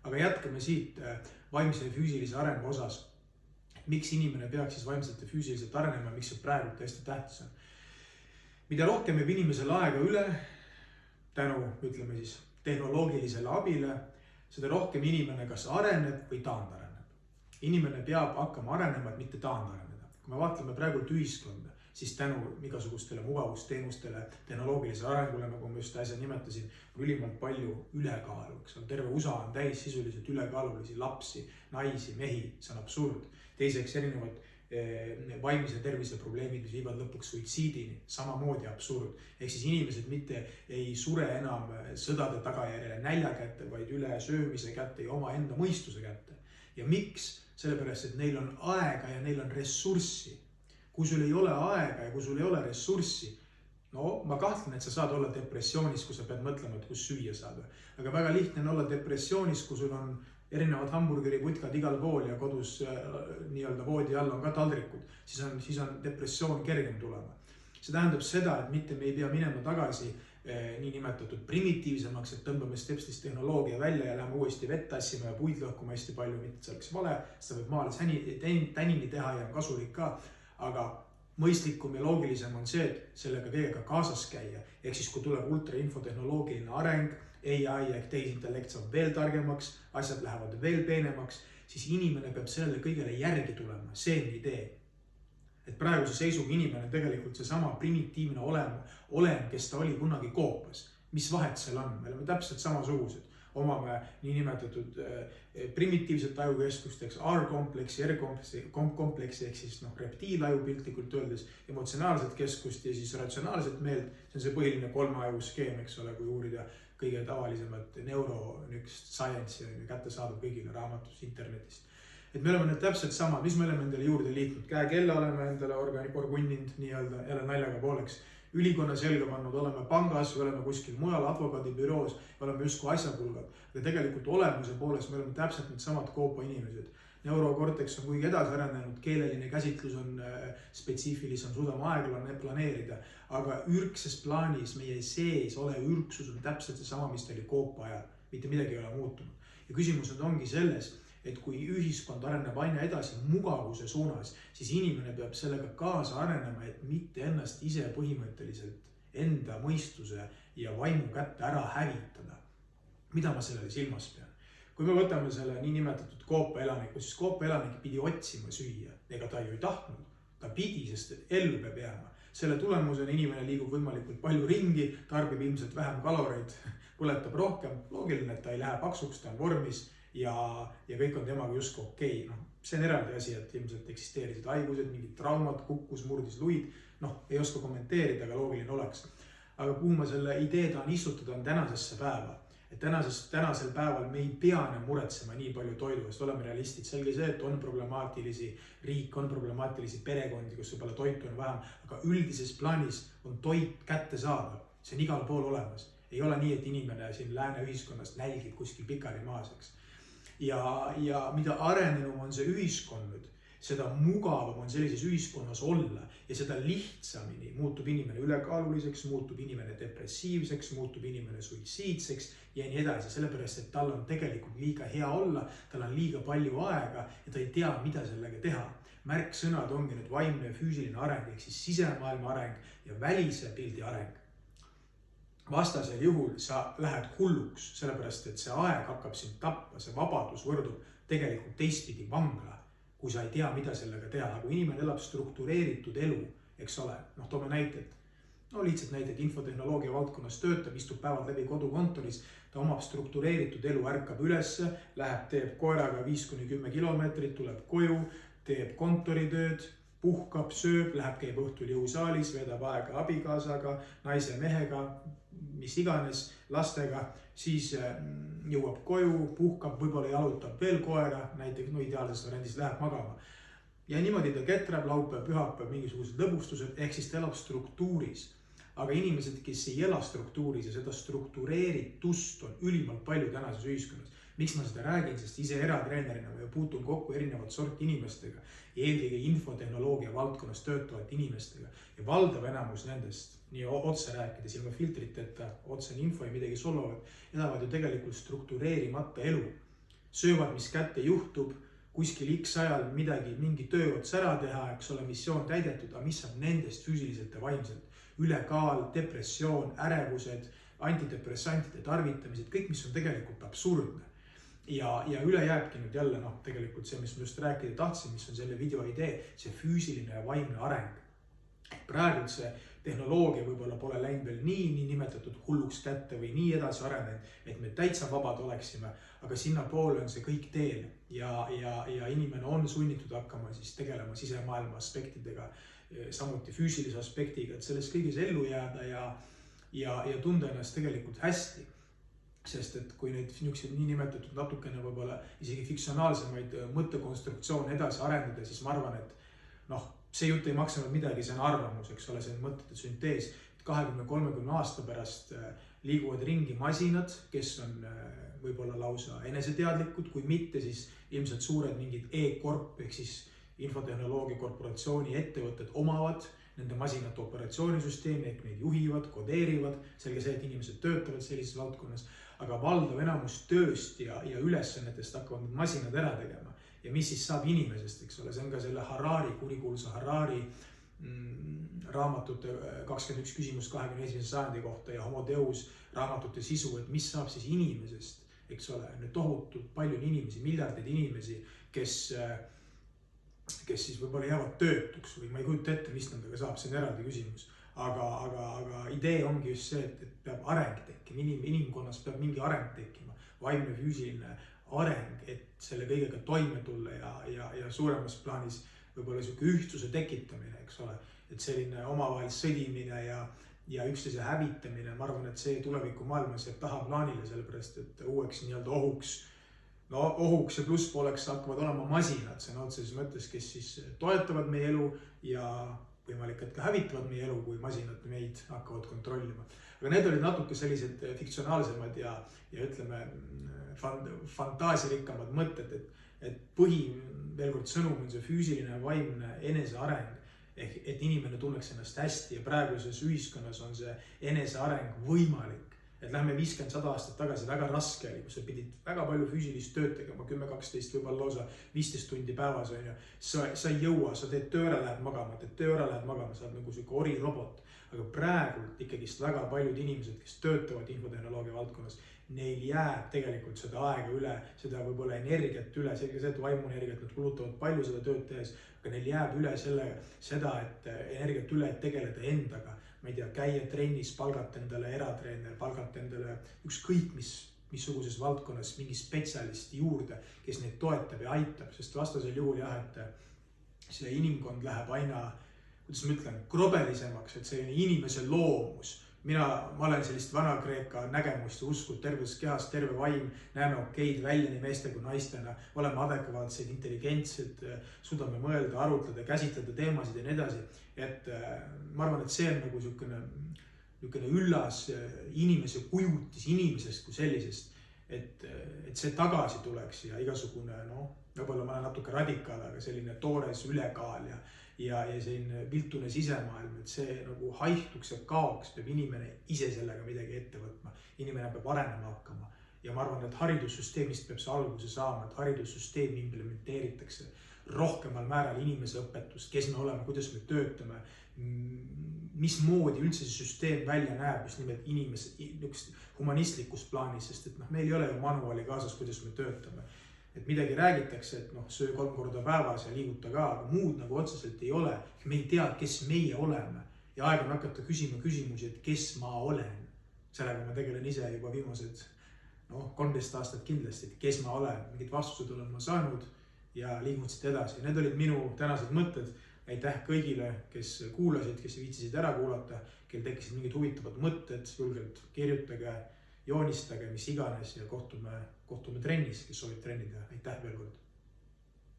Aga jätkame siit vaimse ja füüsilise arengu osas. Miks inimene peaks siis vaimselt ja füüsiliselt arenema, miks see praegu hästi tähtis on? Mida rohkem jääb inimesel aega üle, tänu, ütleme siis, tehnoloogilisele abile, seda rohkem inimene kas areneb või taandareneb. Inimene peab hakkama arenema, et mitte taandareneda. Kui me vaatleme praegult ühiskonda, siis tänu igasugustele mugavusteenustele, tehnoloogilisele arengule, nagu ma just äsja nimetasin, on ülimalt palju ülekaalu. Terve USA on täis sisuliselt ülekaalulisi lapsi, naisi, mehi, see on absurd. Teiseks erinevad vaimse tervise probleemid, mis viivad lõpuks suitsiidini, samamoodi absurd. Ehk siis inimesed mitte ei sure enam sõdade tagajärjele nälja kätte, vaid üle söömise kätte ja oma enda mõistuse kätte. Ja miks? Sellepärast, et neil on aega ja neil on ressurssi. Kui sul ei ole aega ja kui sul ei ole ressurssi, no ma kahtlen, et sa saad olla depressioonis, kui sa pead mõtlema, et kus süüa saada. Aga väga lihtne on olla depressioonis, kui sul on erinevad hamburgeriputkad igal pool ja kodus nii-öelda voodi all on ka taldrikud, siis on depressioon kergem tulema. See tähendab seda, et mitte me ei pea minema tagasi nii nimetatud primitiivsemaks, et tõmbame stepslis tehnoloogia välja ja läheme uuesti vett tassima ja puid lõhkuma hästi palju, mitte see oleks vale, seda võib maal tänini teha ja on kasulik ka, aga mõistlikum ja loogilisem on see, et sellega kõigega kaasas käia. Ehk siis, kui tuleb ultrainfotehnoloogiline areng, AI ehk tehisintellekt saab veel targemaks, asjad lähevad veel peenemaks, siis inimene peab sellele kõigele järgi tulema. See on idee. Et praeguse seisuga inimene tegelikult see sama primitiivne olem, kes ta oli kunagi koopas. Mis vahet seal on? Me oleme täpselt samasugused. Omame niinimetatud primitiivset ajukeskust, R-kompleksi, R-kompleksi ehk siis reptiilaju piltlikult öeldes, emotsionaalset keskust ja siis ratsionaalset meelt. See on see põhiline 3 aju skeem, eks ole, kui uurida kõige tavalisemat science ja kätte saadud kõigile raamatus internetist. Et me oleme need täpselt samad, mis me oleme endale juurde liitnud. Käekella oleme endale orgunnind nii-öelda jälle naljaga pooleks. Ülikonna selga pannud, oleme pangas või oleme kuskil mujal advokaadibüroos, oleme justkui asjapulgad. Aga tegelikult olemuse poolest me oleme täpselt need samad koopa inimesed. Neurokorteks on kuigi edasi arenenud, keeleline käsitlus on spetsiifilisem, suudame aeglane planeerida, aga ürgses plaanis meie sees olev ürgsus on täpselt see sama, mis ta oli koopa ajal. Mitte midagi ei ole muutunud. Ja küsimus ongi selles, et kui ühiskond areneb aina edasi mugavuse suunas, siis inimene peab sellega kaasa arenema, et mitte ennast ise põhimõtteliselt enda mõistuse ja vaimu kätte ära hävitada. Mida ma sellele silmas pean? Kui me võtame selle niinimetatud koopa elaniku, siis koopa elanik pidi otsima süüa. Ega ta ju ei tahtnud. Ta pidi, sest ellu peab jääma. Selle tulemusena inimene liigub võimalikult palju ringi, tarbib ilmselt vähem kaloreid, põletab rohkem. Loogiline, et ta ei lähe paksuks, ta on vormis ja kõik on temaga justkui okei. See on eraldi asi, et ilmselt eksisteerisid haigused, mingid traumad, kukkus, murdis luid. Ei oska kommenteerida, aga loogiline oleks. Aga kuhu ma selle idee tahan istutada on tänasesse päeva. Et tänasel päeval me ei pea enam muretsema nii palju toidu eest, oleme realistid. Selge see, et on problemaatilisi riik, on problemaatilisi perekondi, kus võib-olla toitu on vähem, aga üldises plaanis on toit kätte saada. See on igal pool olemas. Ei ole nii, et inimene siin lääne ühiskonnast nälgib kuskil pikali maaseks. Ja mida arenenum on see ühiskond nüüd, seda mugavam on sellises ühiskonnas olla ja seda lihtsamini muutub inimene ülekaaluliseks, muutub inimene depressiivseks, muutub inimene suitsiidseks ja nii edasi. Sellepärast, et tal on tegelikult liiga hea olla, tal on liiga palju aega ja ta ei tea, mida sellega teha. Märksõnad ongi nüüd vaimne ja füüsiline areng, ehk siis sisemaailma areng ja välise pildi areng. Vastasel juhul sa lähed hulluks, sellepärast, et see aeg hakkab sind tappa, see vabadus võrdub tegelikult teistpidi vangla, kui sa ei tea, mida sellega teha. Kui inimene elab struktureeritud elu, eks ole, toome näited. Lihtsalt näited infotehnoloogia valdkonnas töötab, istub päevad läbi kodukontoris, ta omab struktureeritud elu, ärkab ülesse, läheb, teeb koeraga 5-10 kilomeetrit, tuleb koju, teeb kontoritööd, puhkab, sööb, läheb, käib õhtul jõusaalis, veedab aega abikaasaga, naise mehega, mis iganes, lastega, siis jõuab koju, puhkab, võib-olla jalutab veel koera, näiteks ideaalses variandis läheb magama. Ja niimoodi ta ketrab, laupäev, pühapäev, mingisugused lõbustused, ehk siis ta elab struktuuris. Aga inimesed, kes ei ela struktuuris ja seda struktureeritust on ülimalt palju tänases ühiskonnas. Miks ma seda räägin, sest ise eratreenerina ma puutun kokku erinevat sorti inimestega, eelkõige infotehnoloogia valdkonnas töötavate inimestega ja valdav enamus nendest, nii otse rääkides, ilma filtriteta, otsene info ja midagi solvavad, elavad ju tegelikult struktureerimata elu. söövad, mis kätte juhtub, kuskil X ajal mingi töö ots ära teha, eks ole, missioon täidetud, aga mis saab nendest füüsiliselt ja vaimselt? Ülekaal, depressioon, ärevused, antidepressantide tarvitamised, kõik, mis on tegelikult absurdne. Ja üle jääbki nüüd jälle, tegelikult see, mis ma just rääkida tahtsin, mis on selle video idee, see füüsiline ja vaimne areng. Praegu see tehnoloogia võib-olla pole läinud veel nii nimetatud hulluks kätte või nii edasi arenenud, et me täitsa vabad oleksime, aga sinnapoole on see kõik teel ja inimene on sunnitud hakkama siis tegelema sisemaailma aspektidega, samuti füüsilise aspektiga, et selles kõiges ellu jääda ja tunda ennast tegelikult hästi. Sest et kui neid niinimetatud natukene võib-olla isegi fiktsionaalsemaid mõttekonstruktsioone edasi arendada, siis ma arvan, et see jutt ei maksa midagi, see on arvamus, eks ole, see on mõtete süntees. 20-30 aasta pärast liiguvad ringi masinad, kes on võib-olla lausa eneseteadlikud, kui mitte, siis ilmselt suured mingid e-korp ehk siis infotehnoloogia korporatsiooni ettevõtted omavad nende masinate operatsioonisüsteemi ehk neid juhivad, kodeerivad, selge see, et inimesed töötavad sellises valdkonnas, aga valdav enamus tööst ja ülesannetest hakkavad need masinad ära tegema. Ja mis siis saab inimesest, eks ole, see on ka selle kurikuulsa Harari raamatute 21 küsimus 21. sajandi kohta ja Homo Deus raamatute sisu, et mis saab siis inimesest, eks ole, nüüd tohutult palju inimesi, miljardeid inimesi, kes siis võib-olla jäävad töötuks või ma ei kujuta ette, mis nendega saab, see on eraldi küsimus. Aga idee ongi just see, et peab areng tekkima, inimkonnas peab mingi areng tekkima, vaimne, füüsiline areng, et selle kõigega toime tulla ja suuremas plaanis võib-olla selline ühtsuse tekitamine, eks ole, et selline omavahel sõdimine ja üksteise hävitamine, ma arvan, et see tuleviku maailmas jääb tahaplaanile, sellepärast et uueks nii-öelda ohuks ja plusspooleks hakkavad olema masinad, see on otseses mõttes, kes siis toetavad meie elu ja võimalik, et ka hävitavad meie elu, kui masinad meid hakkavad kontrollima. Aga need olid natuke sellised fiktsionaalsemad ja ütleme fantaasirikkamad mõtted, et veel kord sõnum on see füüsiline vaimne eneseareng, et inimene tunneks ennast hästi ja praeguses ühiskonnas on see eneseareng võimalik. Et lähme 50-100 aastat tagasi väga raske oli, kus sa pidid väga palju füüsilist tööd tegema, 10-12, võib-olla lausa 15 tundi päevas on ju. Sa ei jõua, sa teed töö ära, lähed magama, sa oled nagu selline orirobot. Aga praegult ikkagi väga paljud inimesed, kes töötavad infotehnoloogia valdkonnas, neil jääb tegelikult seda aega üle, seda võib-olla energiat üle, selge see, et vaimuenergiat nad kulutavad palju seda tööd tehes, aga neil jääb üle seda, et energiat üle, et tegeleda endaga. Ma ei tea, käia trennis, palgata endale eratreener, palgata endale ükskõik missuguses valdkonnas mingi spetsialisti juurde, kes neid toetab ja aitab, sest vastasel juhul jah, et see inimkond läheb aina, kuidas ma ütlen, krobelisemaks, et selline inimese loomus. Ma olen sellist Vana-Kreeka nägemust ja usku, terves kehas, terve vaim, näeme okeid välja nii meeste kui naistena, oleme adekvaatsed, intelligentsed, suudame mõelda, arutleda, käsitleda teemasid ja nii edasi. Et ma arvan, et see on nagu niisugune üllas inimese kujutis inimesest kui sellisest, et see tagasi tuleks ja igasugune, võib-olla ma olen natuke radikaal, aga selline toores ülekaal ja selline viltune sisemaailm, et see nagu haihtuks ja kaoks, peab inimene ise sellega midagi ette võtma. Inimene peab arenema hakkama ja ma arvan, et haridussüsteemist peab see alguse saama, et haridussüsteemi implementeeritakse rohkemal määral inimese õpetust, kes me oleme, kuidas me töötame, mismoodi üldse see süsteem välja näeb, just nimelt inimese humanistlikus plaanis, sest et meil ei ole ju manuaali kaasas, kuidas me töötame. Et midagi räägitakse, et söö 3 korda päevas ja liiguta ka, aga muud nagu otseselt ei ole. Me ei tea, kes meie oleme ja aeg on hakata küsima küsimusi, et kes ma olen. Sellega ma tegelen ise juba viimased 13 aastat kindlasti, et kes ma olen, mingid vastused olen ma saanud ja liiguvad siit edasi. Need olid minu tänased mõtted. Aitäh kõigile, kes kuulasid, kes viitsisid ära kuulata, kel tekkisid mingid huvitavad mõtted, julgelt kirjutage, joonistage, mis iganes ja kohtume trennis, kes soovib trenni teha. Aitäh veel kord!